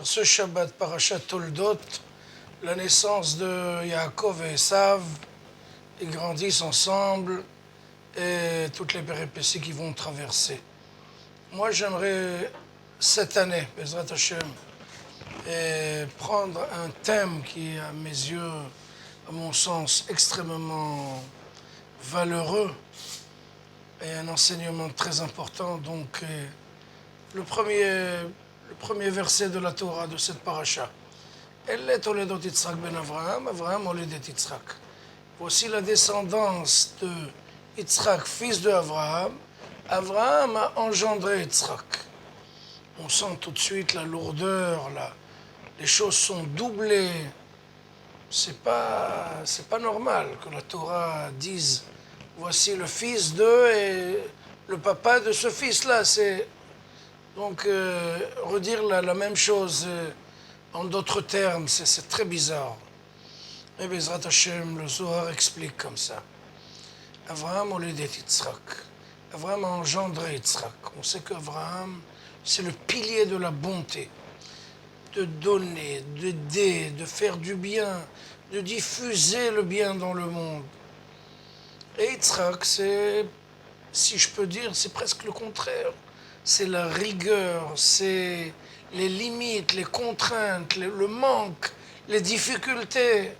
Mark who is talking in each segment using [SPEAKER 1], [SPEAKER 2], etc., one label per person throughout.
[SPEAKER 1] Ce Shabbat Parashat Toldot, la naissance de Yaakov et Esav, ils grandissent ensemble et toutes les péripéties qu'ils vont traverser. Moi, j'aimerais cette année, Bezrat Hashem, prendre un thème qui est à mes yeux, à mon sens, extrêmement valeureux et un enseignement très important. Donc, le premier verset de la Torah de cette paracha. Elle Toledot Yitzhak ben Avraham, Avraham Oledet Yitzhak. Voici la descendance de Yitzhak, fils de Avraham. Avraham a engendré Yitzhak. On sent tout de suite la lourdeur, les choses sont doublées. C'est pas normal que la Torah dise voici le fils de et le papa de ce fils-là. Donc, redire la même chose en d'autres termes, c'est très bizarre. Mais Bezrat Hashem, le Zohar explique comme ça. Avraham Oledet Yitzhak. Avraham a engendré Yitzhak. On sait qu'Avraham, c'est le pilier de la bonté. De donner, d'aider, de faire du bien, de diffuser le bien dans le monde. Et Yitzhak, c'est, si je peux dire, c'est presque le contraire. C'est la rigueur, c'est les limites, les contraintes, le manque, les difficultés,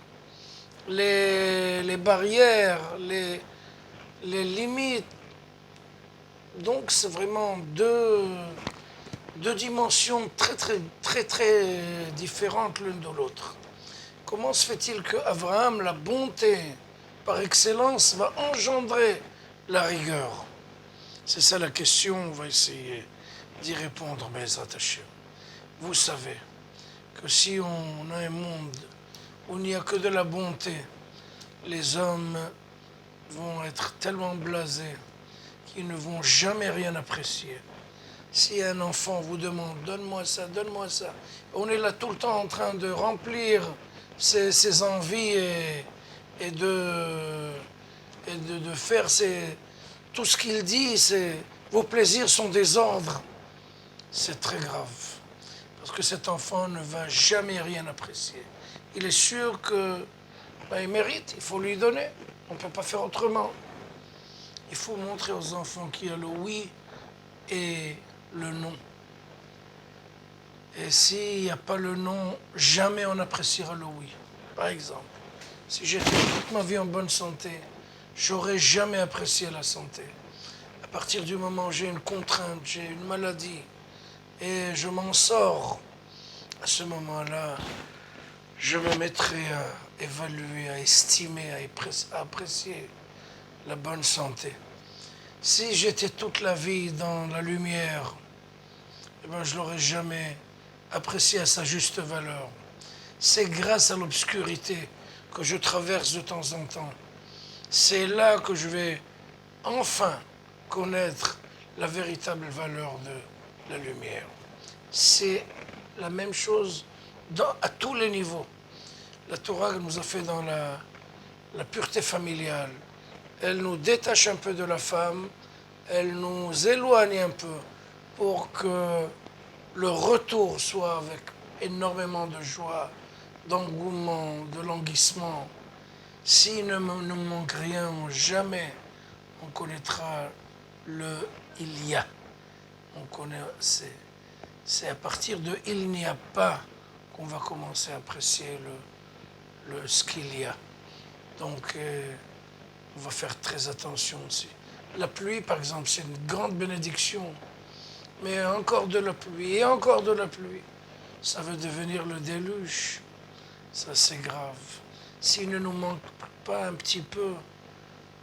[SPEAKER 1] les barrières, les limites. Donc c'est vraiment deux dimensions très différentes l'une de l'autre. Comment se fait-il qu'Abraham, la bonté par excellence, va engendrer la rigueur? C'est ça la question, on va essayer d'y répondre, Bezrat Hashem. Vous savez que si on a un monde où il n'y a que de la bonté, les hommes vont être tellement blasés qu'ils ne vont jamais rien apprécier. Si un enfant vous demande « donne-moi ça », on est là tout le temps en train de remplir ses envies et de faire tout ce qu'il dit, vos plaisirs sont des ordres. C'est très grave, parce que cet enfant ne va jamais rien apprécier. Il est sûr qu'il mérite, il faut lui donner. On ne peut pas faire autrement. Il faut montrer aux enfants qu'il y a le oui et le non. Et s'il n'y a pas le non, jamais on appréciera le oui. Par exemple, si j'étais toute ma vie en bonne santé, j'aurais jamais apprécié la santé. À partir du moment où j'ai une contrainte, j'ai une maladie, et je m'en sors, à ce moment-là, je me mettrai à évaluer, à estimer, à apprécier la bonne santé. Si j'étais toute la vie dans la lumière, je ne l'aurais jamais apprécié à sa juste valeur. C'est grâce à l'obscurité que je traverse de temps en temps. C'est là que je vais enfin connaître la véritable valeur de la lumière. C'est la même chose à tous les niveaux. La Torah nous a fait dans la pureté familiale. Elle nous détache un peu de la femme, elle nous éloigne un peu pour que le retour soit avec énormément de joie, d'engouement, de languissement. S'il ne manque rien, jamais on connaîtra le « il y a ». C'est à partir de « il n'y a pas » qu'on va commencer à apprécier ce qu'il y a. Donc, on va faire très attention aussi. La pluie, par exemple, c'est une grande bénédiction. Mais encore de la pluie et encore de la pluie, ça veut devenir le déluge. Ça, c'est grave. S'il ne nous manque pas un petit peu,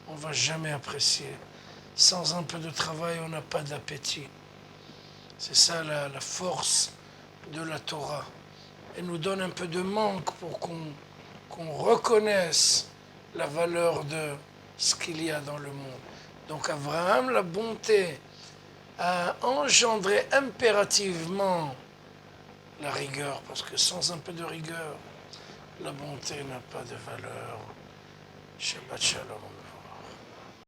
[SPEAKER 1] on ne va jamais apprécier. Sans un peu de travail, on n'a pas d'appétit. C'est ça la force de la Torah. Elle nous donne un peu de manque pour qu'on reconnaisse la valeur de ce qu'il y a dans le monde. Donc Abraham, la bonté, a engendré impérativement la rigueur, parce que sans un peu de rigueur, la bonté n'a pas de valeur. Shabbat Shalom.